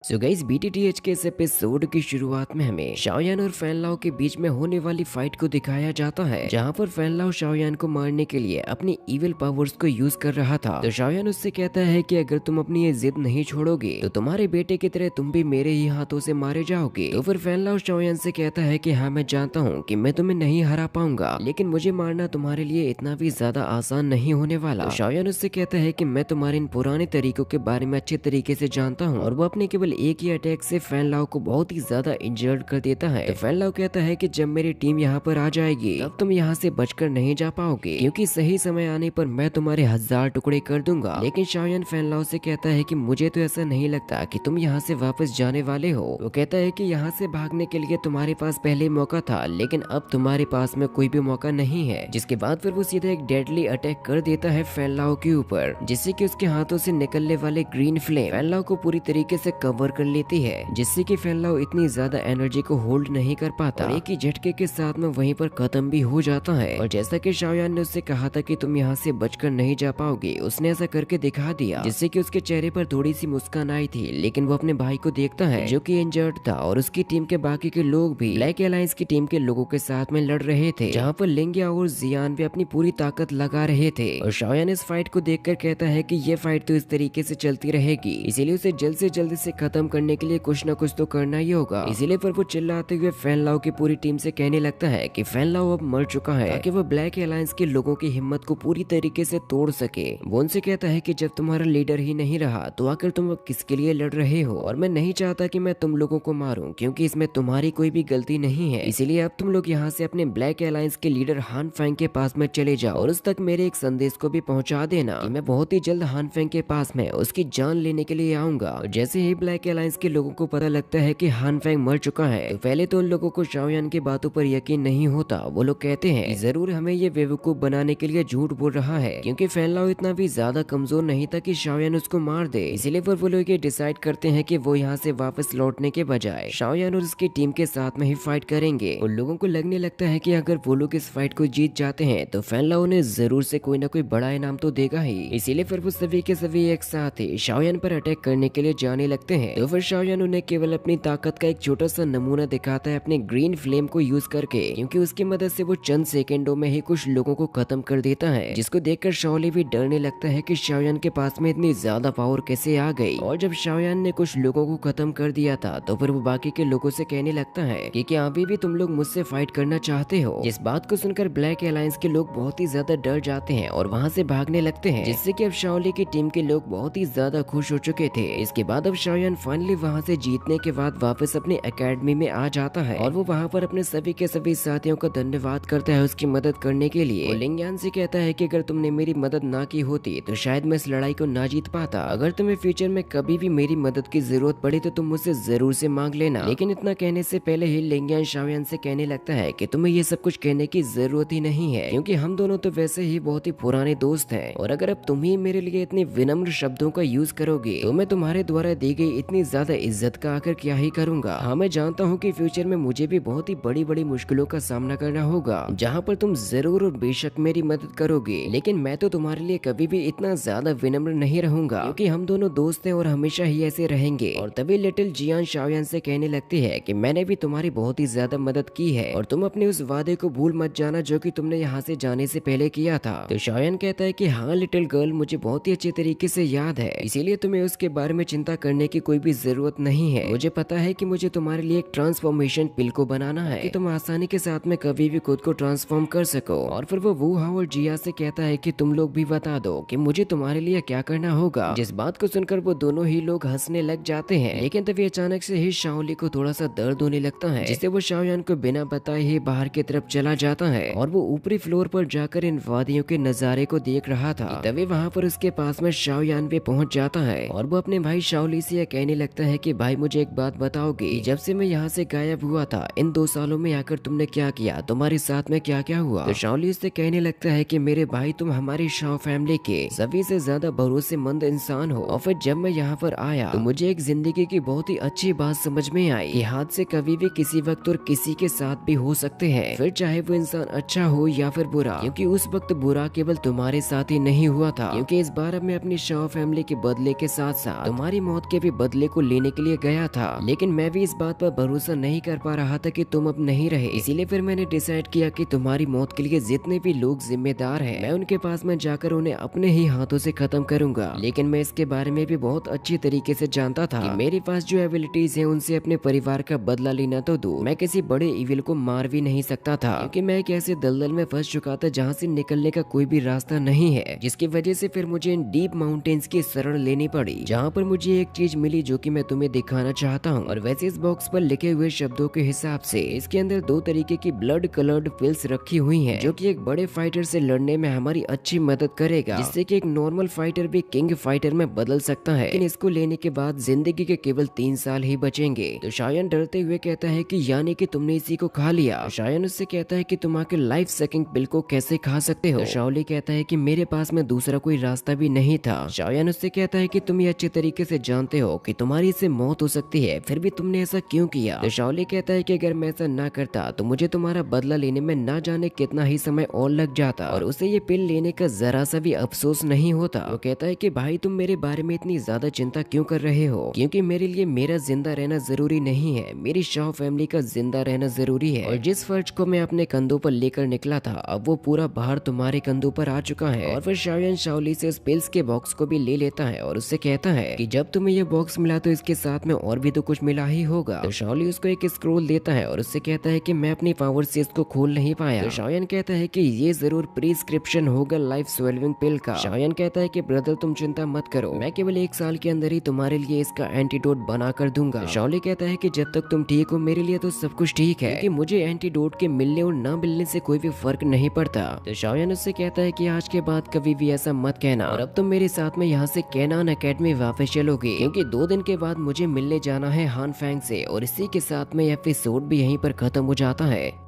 So guys बीटीटीएच के इस episode की शुरुआत में हमें शाओयान और फैनलाओ के बीच में होने वाली फाइट को दिखाया जाता है, जहां पर फैनलाओ शाओयान को मारने के लिए अपनी इविल पावर्स को यूज कर रहा था। तो शाओयान उससे कहता है कि अगर तुम अपनी ये जिद नहीं छोड़ोगे तो तुम्हारे बेटे की तरह तुम भी मेरे ही हाथों से मारे जाओगे। तो फिर फैनलाओ शाओयान से कहता है कि हाँ, मैं जानता हूँ कि मैं तुम्हें नहीं हरा पाऊंगा, लेकिन मुझे मारना तुम्हारे लिए इतना भी ज्यादा आसान नहीं होने वाला। तो शाओयान उससे कहता है कि मैं तुम्हारे इन पुराने तरीकों के बारे में अच्छे तरीके से जानता हूँ, और वो अपने केवल एक ही अटैक से फैनलाओ को बहुत ही ज्यादा इंजर्ड कर देता है। तो फैनलाओ कहता है कि जब मेरी टीम यहाँ पर आ जाएगी तब तुम यहाँ से बचकर नहीं जा पाओगे, क्योंकि सही समय आने पर मैं तुम्हारे 1000 टुकड़े कर दूंगा। लेकिन शाओयान फैनलाओ से कहता है कि मुझे तो ऐसा नहीं लगता कि तुम यहाँ से वापस जाने वाले हो। वो कहता है कि यहाँ से भागने के लिए तुम्हारे पास पहले मौका था, लेकिन अब तुम्हारे पास में कोई भी मौका नहीं है। जिसके बाद फिर वो सीधा एक डेडली अटैक कर देता है फैनलाओ के ऊपर, जिससे कि उसके हाथों से निकलने वाले ग्रीन फ्लेम फैनलाओ को पूरी तरीके से कवर कर लेती है, जिससे कि फैनलाओ इतनी ज्यादा एनर्जी को होल्ड नहीं कर पाता, एक ही झटके के साथ में वहीं पर खत्म भी हो जाता है। और जैसा कि शाओयान ने उससे कहा था कि तुम यहाँ से बचकर नहीं जा पाओगे, उसने ऐसा करके दिखा दिया, जिससे कि उसके चेहरे पर थोड़ी सी मुस्कान आई थी। लेकिन वो अपने भाई को देखता है जो कि इंजर्ड था, और उसकी टीम के बाकी के लोग भी ब्लैक अलायंस की टीम के लोगों के साथ में लड़ रहे थे, जहाँ पर लिंगिया और जियान भी अपनी पूरी ताकत लगा रहे थे। और शाओयान इस फाइट को देखकर कहता है कि ये फाइट तो इस तरीके से चलती रहेगी, इसीलिए उसे जल्द से जल्द इसे खत्म करने के लिए कुछ न कुछ तो करना ही होगा। इसीलिए फिर वो चिल्लाते हुए फैनलाओ की पूरी टीम से कहने लगता है कि फैनलाओ अब मर चुका है, ताकि वो ब्लैक अलायंस के लोगों की हिम्मत को पूरी तरीके से तोड़ सके। वो उनसे कहता है कि जब तुम्हारा लीडर ही नहीं रहा तो आखिर तुम अब किसके लिए लड़ रहे हो, और मैं नहीं चाहता कि मैं तुम लोगों को मारूं, क्योंकि इसमें तुम्हारी कोई भी गलती नहीं है। इसीलिए अब तुम लोग यहाँ से अपने ब्लैक अलायंस के लीडर हान फेंग के पास में चले जाओ, और उस तक मेरे एक संदेश को भी पहुंचा देना कि मैं बहुत ही जल्द हान फेंग के पास में उसकी जान लेने के लिए आऊंगा। जैसे ही ब्लैक अलायंस के लोगों को पता लगता है कि हान फेंग मर चुका है, तो पहले तो उन लोगों को शाओयान की बातों पर यकीन नहीं होता। वो लोग कहते हैं कि जरूर हमें ये बेवकूफ बनाने के लिए झूठ बोल रहा है, क्योंकि फैनलाओ इतना भी ज्यादा कमजोर नहीं था कि शाओयान उसको मार दे। इसीलिए फिर वो लोग ये डिसाइड करते हैं कि वो यहाँ से वापस लौटने के बजाय शाओयान और उसकी टीम के साथ में ही फाइट करेंगे। उन लोगों को लगने लगता है कि अगर वो लोग इस फाइट को जीत जाते हैं तो फैनलाओ ने जरूर से कोई ना कोई बड़ा इनाम तो देगा ही। इसीलिए फिर वो सभी के सभी एक साथ ही शाओयान पर अटैक करने के लिए जाने लगते हैं। तो फिर शाओयान उन्हें केवल अपनी ताकत का एक छोटा सा नमूना दिखाता है अपने ग्रीन फ्लेम को यूज करके, क्योंकि उसकी मदद से वो चंद सेकंडों में ही कुछ लोगों को खत्म कर देता है, जिसको देखकर शाओली भी डरने लगता है कि शाओयान के पास में इतनी ज्यादा पावर कैसे आ गई। और जब शाओयान ने कुछ लोगों को खत्म कर दिया था तो फिर वो बाकी के लोगों से कहने लगता है कि क्या अभी भी तुम लोग मुझसे फाइट करना चाहते हो। जिस बात को सुनकर ब्लैक अलायंस के लोग बहुत ही ज्यादा डर जाते हैं और वहाँ से भागने लगते हैं, जिससे कि अब शाओली की टीम के लोग बहुत ही ज्यादा खुश हो चुके थे। इसके बाद अब शाओयान फाइनली वहाँ से जीतने के बाद वापस अपनी एकेडमी में आ जाता है, और वो वहाँ पर अपने सभी के सभी साथियों का धन्यवाद करता है उसकी मदद करने के लिए। वो लिंगियान से कहता है कि अगर तुमने मेरी मदद ना की होती तो शायद मैं इस लड़ाई को ना जीत पाता। अगर तुम्हें फ्यूचर में कभी भी मेरी मदद की जरूरत पड़ी तो तुम मुझसे जरूर से मांग लेना। लेकिन इतना कहने से पहले ही लिंगियान शाओयान से कहने लगता है कि तुम्हें ये सब कुछ कहने की जरूरत ही नहीं है, क्योंकि हम दोनों तो वैसे ही बहुत ही पुराने दोस्त हैं, और अगर अब तुम ही मेरे लिए इतने विनम्र शब्दों का यूज करोगे तो मैं तुम्हारे द्वारा दी गई इतनी ज्यादा इज्जत का आकर क्या ही करूंगा। हाँ, मैं जानता हूँ कि फ्यूचर में मुझे भी बहुत ही बड़ी बड़ी मुश्किलों का सामना करना होगा, जहाँ पर तुम जरूर और बेशक मेरी मदद करोगे, लेकिन मैं तो तुम्हारे लिए कभी भी इतना ज्यादा विनम्र नहीं रहूंगा, क्योंकि हम दोनों दोस्त हैं और हमेशा ही ऐसे रहेंगे। और तभी लिटिल जियान शाओयान से कहने लगती है कि मैंने भी तुम्हारी बहुत ही ज्यादा मदद की है, और तुम अपने उस वादे को भूल मत जाना जो कि तुमने यहाँ से जाने से पहले किया था। तो शाओयान कहता है कि हाँ लिटिल गर्ल, मुझे बहुत ही अच्छे तरीके से याद है, इसीलिए तुम्हें उसके बारे में चिंता करने की कोई भी जरूरत नहीं है। मुझे पता है कि मुझे तुम्हारे लिए एक ट्रांसफॉर्मेशन पिल को बनाना है कि तुम आसानी के साथ में कभी भी खुद को ट्रांसफॉर्म कर सको। और फिर वो वू हाउ और जिया से कहता है कि तुम लोग भी बता दो कि मुझे तुम्हारे लिए क्या करना होगा। जिस बात को सुनकर वो दोनों ही लोग हंसने लग जाते हैं, लेकिन तभी अचानक से ही शाओली को थोड़ा सा दर्द होने लगता है, जिससे वो शाओयान को बिना बताए ही बाहर की तरफ चला जाता है, और वो ऊपरी फ्लोर पर जाकर इन वादियों के नजारे को देख रहा था। तभी वहाँ पर उसके पास में शाओयान भी पहुँच जाता है, और वो अपने भाई शाओली से यह कहने लगता है कि भाई मुझे एक बात बताओगे, जब से मैं यहाँ से गायब हुआ था इन 2 सालों में आकर तुमने क्या किया, तुम्हारे साथ में क्या क्या हुआ। तो शाओली उससे कहने लगता है कि मेरे भाई तुम हमारी शाओ फैमिली के सभी से ज्यादा भरोसेमंद इंसान हो, और फिर जब मैं यहाँ पर आया तो मुझे एक जिंदगी की बहुत ही अच्छी बात समझ में आई कि हादसे कभी भी किसी वक्त और किसी के साथ भी हो सकते हैं, फिर चाहे वो इंसान अच्छा हो या फिर बुरा, क्योंकि उस वक्त बुरा केवल तुम्हारे साथ ही नहीं हुआ था, क्योंकि इस बार अब मैं अपनी शाओ फैमिली के बदले के साथ साथ तुम्हारी मौत के भी बदले को लेने के लिए गया था, लेकिन मैं भी इस बात पर भरोसा नहीं कर पा रहा था कि तुम अब नहीं रहे। इसीलिए फिर मैंने डिसाइड किया कि तुम्हारी मौत के लिए जितने भी लोग जिम्मेदार हैं, मैं उनके पास में जाकर उन्हें अपने ही हाथों से खत्म करूंगा। लेकिन मैं इसके बारे में भी बहुत अच्छी तरीके से जानता था कि मेरे पास जो एबिलिटीज है उनसे अपने परिवार का बदला लेना तो दो, मैं किसी बड़े इविल को मार भी नहीं सकता था, क्योंकि मैं एक ऐसे दलदल में फंस चुका था जहाँ से निकलने का कोई भी रास्ता नहीं है, जिसकी वजह से फिर मुझे इन डीप माउंटेन्स की शरण लेनी पड़ी, जहाँ पर मुझे एक चीज मिली जो कि मैं तुम्हें दिखाना चाहता हूँ। और वैसे इस बॉक्स पर लिखे हुए शब्दों के हिसाब से इसके अंदर 2 तरीके की ब्लड कलर्ड पिल्स रखी हुई हैं, जो कि एक बड़े फाइटर से लड़ने में हमारी अच्छी मदद करेगा, जिससे कि एक नॉर्मल फाइटर भी किंग फाइटर में बदल सकता है। लेकिन इसको लेने के बाद जिंदगी के केवल 3 साल ही बचेंगे। तो शायन डरते हुए कहता है कि यानी कि तुमने इसी को खा लिया। शायन उससे कहता है कि तुम आके लाइफ सकिंग पिल को कैसे खा सकते हो। तो शाओली कहता है कि मेरे पास में दूसरा कोई रास्ता भी नहीं था। शायन उससे कहता है कि तुम ये अच्छे तरीके से जानते हो कि तुम्हारी इससे मौत हो सकती है, फिर भी तुमने ऐसा क्यों किया। तो शाओली कहता है कि अगर मैं ऐसा ना करता तो मुझे तुम्हारा बदला लेने में ना जाने कितना ही समय और लग जाता, और उसे ये पिल लेने का जरा सा भी अफसोस नहीं होता। वो कहता है कि भाई तुम मेरे बारे में इतनी ज्यादा चिंता क्यों कर रहे हो, क्योंकि मेरे लिए मेरा जिंदा रहना जरूरी नहीं है, मेरी शाह फैमिली का जिंदा रहना जरूरी है। और जिस फर्ज को मैं अपने कंधों पर लेकर निकला था, अब वो पूरा भार तुम्हारे कंधों पर आ चुका है। और फिर शायन शाओली से उस पिल्स के बॉक्स को भी ले लेता है और उससे कहता है कि जब तुम्हें ये बॉक्स मिला तो इसके साथ में और भी तो कुछ मिला ही होगा। तो शाओली उसको एक स्क्रोल देता है और उससे कहता है कि मैं अपनी पावर से इसको खोल नहीं पाया। तो शायन कहता है कि ये जरूर प्रिस्क्रिप्शन होगा लाइफ स्वेलविंग पिल का। शायन कहता है कि ब्रदर तुम चिंता मत करो, मैं केवल 1 साल के अंदर ही तुम्हारे लिए इसका एंटीडोट बना कर दूंगा। शाओली कहता है कि जब तक तुम ठीक हो मेरे लिए तो सब कुछ ठीक है, क्योंकि मुझे एंटीडोट के मिलने और ना मिलने से कोई भी फर्क नहीं पड़ता। तो शायन उससे कहता है कि आज के बाद कभी भी ऐसा मत कहना, और अब तुम मेरे साथ में यहाँ से कैनान एकेडमी वापस चलोगे, क्योंकि 2 दिन के बाद मुझे मिलने जाना है हान फैंग से। और इसी के साथ में एपिसोड भी यहीं पर खत्म हो जाता है।